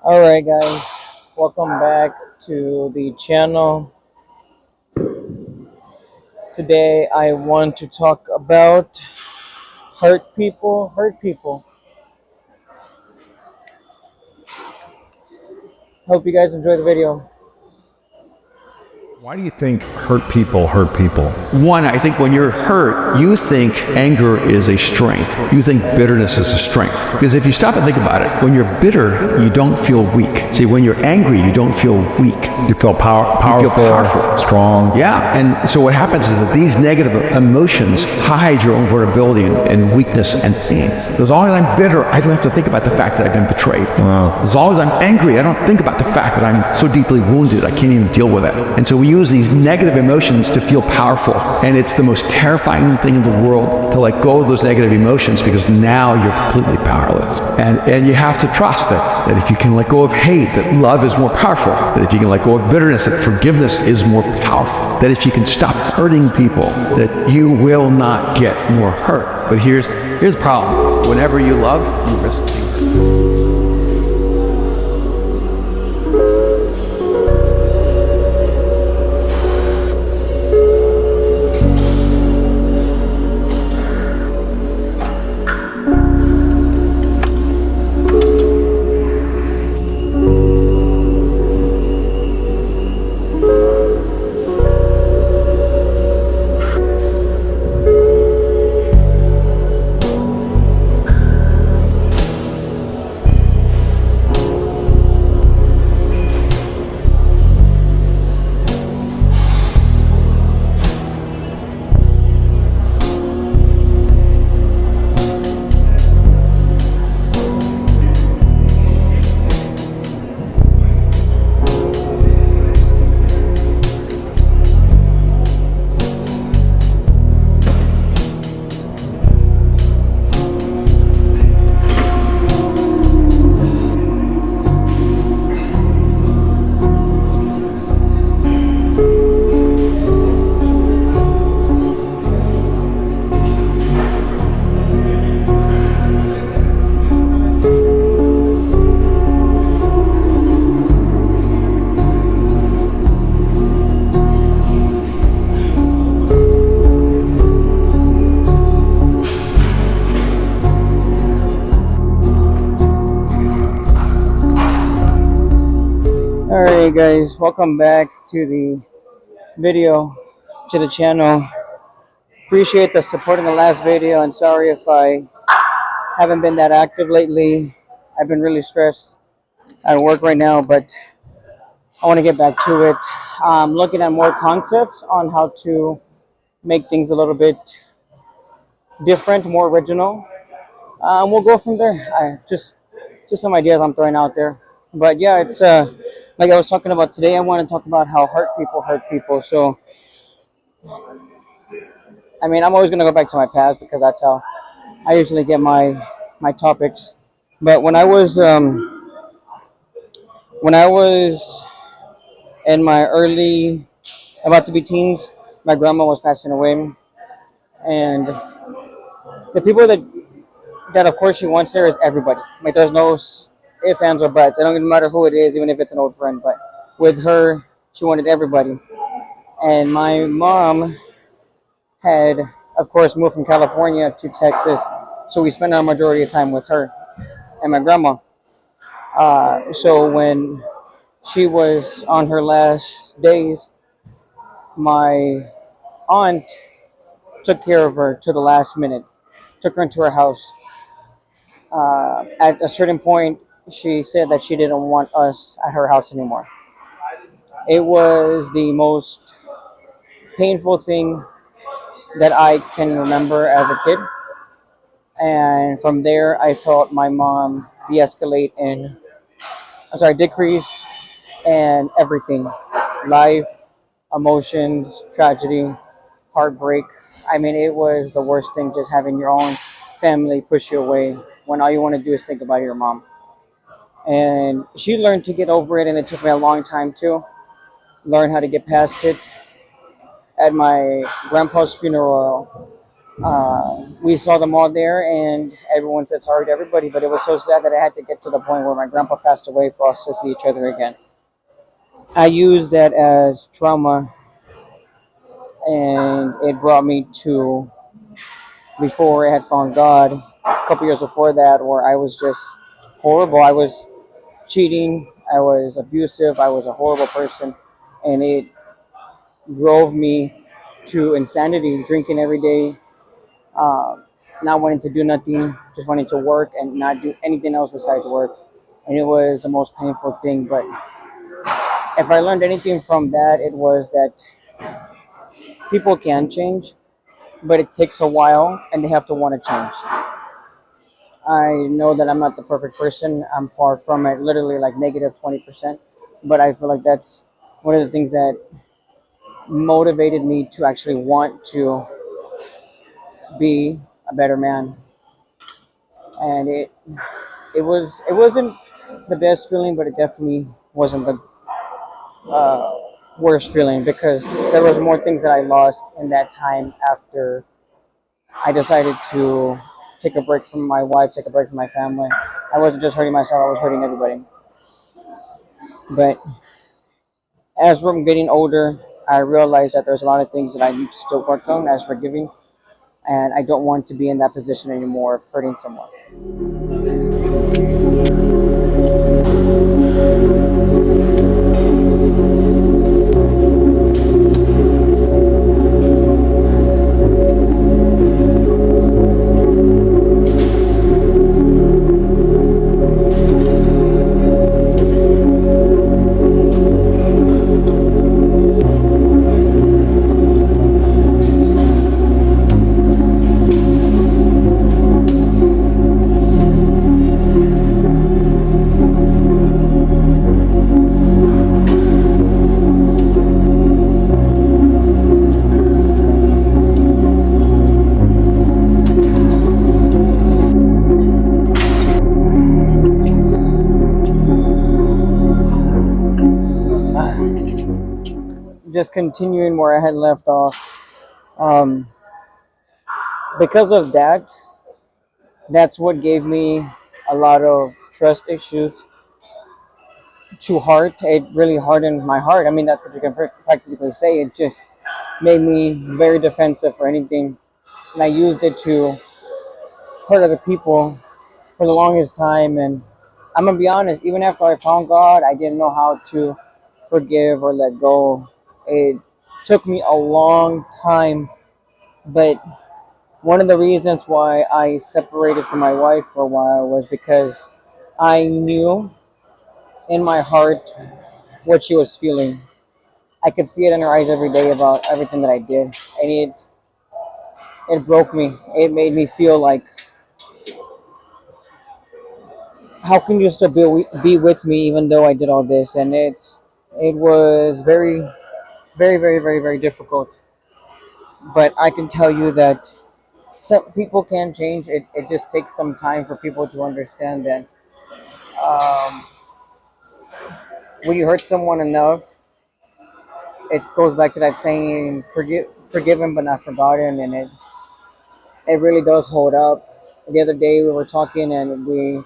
Alright guys, welcome back to the channel. Today I want to talk about hurt people. Hope you guys enjoy the video. Why do you think hurt people hurt people? One, I think when you're hurt, you think anger is a strength. You think bitterness is a strength. Because if you stop and think about it, when you're bitter, you don't feel weak. See, when you're angry, you don't feel weak. You feel powerful, You feel powerful. strong. Yeah, and so what happens is that these negative emotions hide your own vulnerability and weakness and pain. So as long as I'm bitter, I don't have to think about the fact that I've been betrayed. Wow. As long as I'm angry, I don't think about the fact that I'm so deeply wounded, I can't even deal with it. And so we use these negative emotions to feel powerful. And it's the most terrifying thing in the world to let go of those negative emotions, because now you're completely powerless. And you have to trust that if you can let go of hate, that love is more powerful. That if you can let go of bitterness, that forgiveness is more powerful. That if you can stop hurting people, that you will not get more hurt. But here's the problem. Whenever you love, you risk being hurt. Alright guys, welcome back to the video, to the channel. Appreciate the support in the last video, and sorry if I haven't been that active lately. I've been really stressed at work right now, but I want to get back to it. I'm looking at more concepts on how to make things a little bit different, more original. We'll go from there. Just some ideas I'm throwing out there. But yeah, it's like I was talking about today. I want to talk about how hurt people. So I mean, I'm always gonna go back to my past because that's how I usually get my topics. But when I was in my early, about to be teens, my grandma was passing away, and the people that of course she wants there is everybody. Like there's no ifs, ands, or buts. It don't even matter who it is, even if it's an old friend. But with her, she wanted everybody. And my mom had, of course, moved from California to Texas, so we spent our majority of time with her and my grandma. So when she was on her last days, my aunt took care of her to the last minute, took her into her house. At a certain point, she said that she didn't want us at her house anymore. It was the most painful thing that I can remember as a kid. And from there, I felt my mom de-escalate and, decrease and everything. Life, emotions, tragedy, heartbreak. I mean, it was the worst thing just having your own family push you away when all you want to do is think about your mom. And she learned to get over it, and it took me a long time to learn how to get past it. At my grandpa's funeral, We saw them all there, and everyone said sorry to everybody. But it was so sad that I had to get to the point where my grandpa passed away for us to see each other again. I used that as trauma, and it brought me to before I had found God. A couple years before that, where I was just horrible. I was cheating. I was abusive. I was a horrible person, and it drove me to insanity. Drinking every day, uh, not wanting to do nothing, just wanting to work and not do anything else besides work. And it was the most painful thing. But if I learned anything from that, it was that people can change, but it takes a while and they have to want to change. I know that I'm not the perfect person. I'm far from it, literally like negative 20%. But I feel like that's one of the things that motivated me to actually want to be a better man. And it wasn't the best feeling, but it definitely wasn't the worst feeling because there was more things that I lost in that time after I decided to take a break from my wife, take a break from my family. I wasn't just hurting myself; I was hurting everybody. But as we're getting older, I realized that there's a lot of things that I need to still work on as forgiving, and I don't want to be in that position anymore of hurting someone. Just continuing where I had left off, um, because of that, that's what gave me a lot of trust issues to heart. It really hardened my heart. I mean, that's what you can practically say. It just made me very defensive for anything, and I used it to hurt other people for the longest time. And I'm gonna be honest, even after I found God, I didn't know how to forgive or let go. It took me a long time, but one of the reasons why I separated from my wife for a while was because I knew in my heart what she was feeling. I could see it in her eyes every day about everything that I did, and it broke me. It made me feel like, how can you still be with me even though I did all this? And it was very, very, very, very, very difficult. But I can tell you that some people can change. It just takes some time for people to understand that um, when you hurt someone enough, it goes back to that saying, forgiven but not forgotten, and it really does hold up. The other day we were talking and we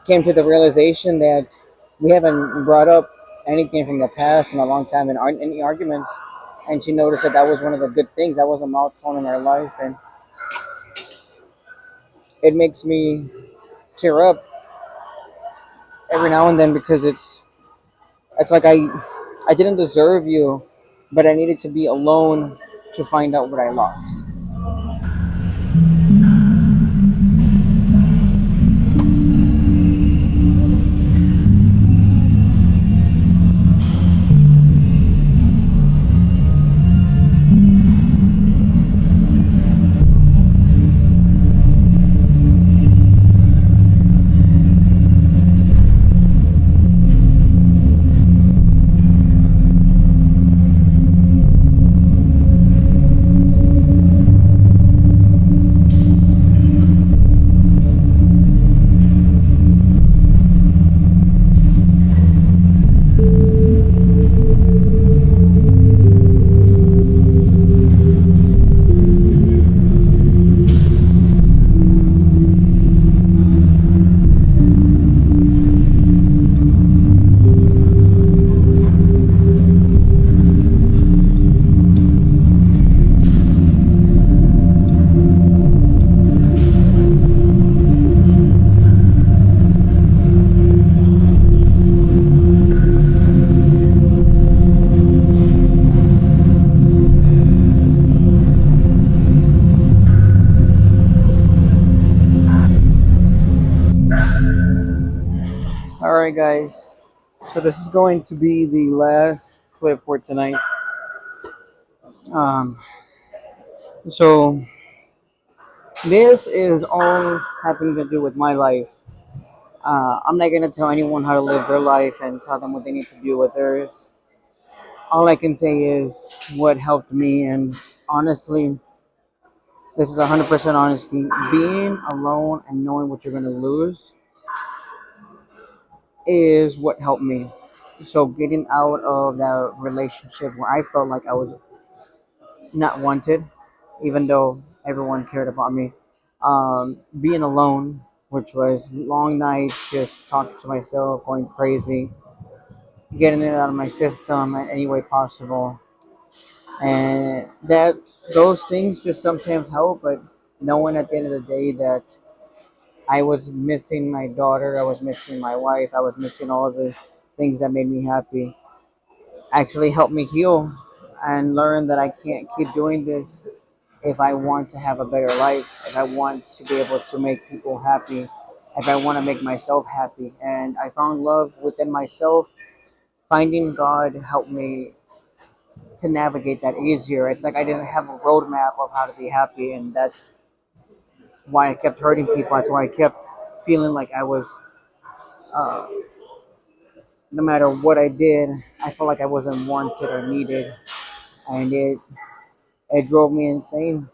came to the realization that we haven't brought up anything from the past in a long time in any arguments. And she noticed that that was one of the good things. That was a milestone in our life, and it makes me tear up every now and then because it's like I didn't deserve you, but I needed to be alone to find out what I lost. Alright, guys. So this is going to be the last clip for tonight. Um, so this is all having to do with my life. I'm not gonna tell anyone how to live their life and tell them what they need to do with theirs. All I can say is what helped me, and honestly, this is 100% honesty. Being alone and knowing what you're gonna lose is what helped me. So getting out of that relationship where I felt like I was not wanted, even though everyone cared about me. Being alone, which was long nights, just talking to myself, going crazy, getting it out of my system in any way possible, and that those things just sometimes help. But knowing at the end of the day that I was missing my daughter, I was missing my wife, I was missing all the things that made me happy, actually helped me heal and learn that I can't keep doing this if I want to have a better life, if I want to be able to make people happy, if I want to make myself happy. And I found love within myself. Finding God helped me to navigate that easier. It's like I didn't have a roadmap of how to be happy, and that's why I kept hurting people. That's why I kept feeling like I was, uh, no matter what I did, I felt like I wasn't wanted or needed, and it drove me insane.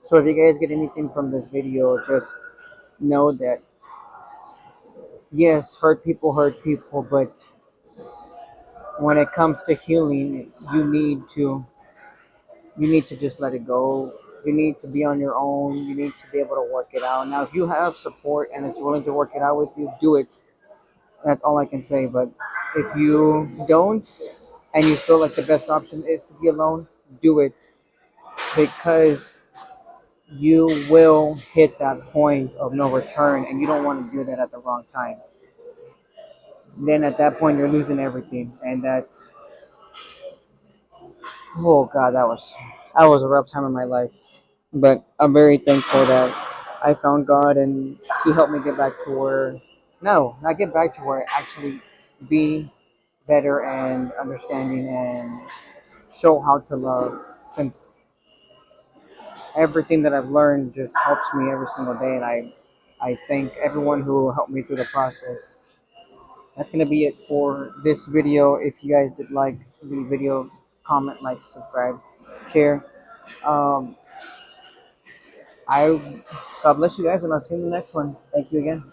So if you guys get anything from this video, just know that yes, hurt people, but when it comes to healing, you need to just let it go. You need to be on your own. You need to be able to work it out. Now, if you have support and it's willing to work it out with you, do it. That's all I can say. But if you don't and you feel like the best option is to be alone, do it, because you will hit that point of no return and you don't want to do that at the wrong time. Then at that point you're losing everything, and that's, oh god, that was a rough time in my life. But I'm very thankful that I found God and He helped me get back to where, no, not get back to where, actually be better and understanding and show how to love. Since everything that I've learned just helps me every single day, and I thank everyone who helped me through the process. That's gonna be it for this video. If you guys did like the video, comment, like, subscribe, share. Um, I God bless you guys, and I'll see you in the next one. Thank you again.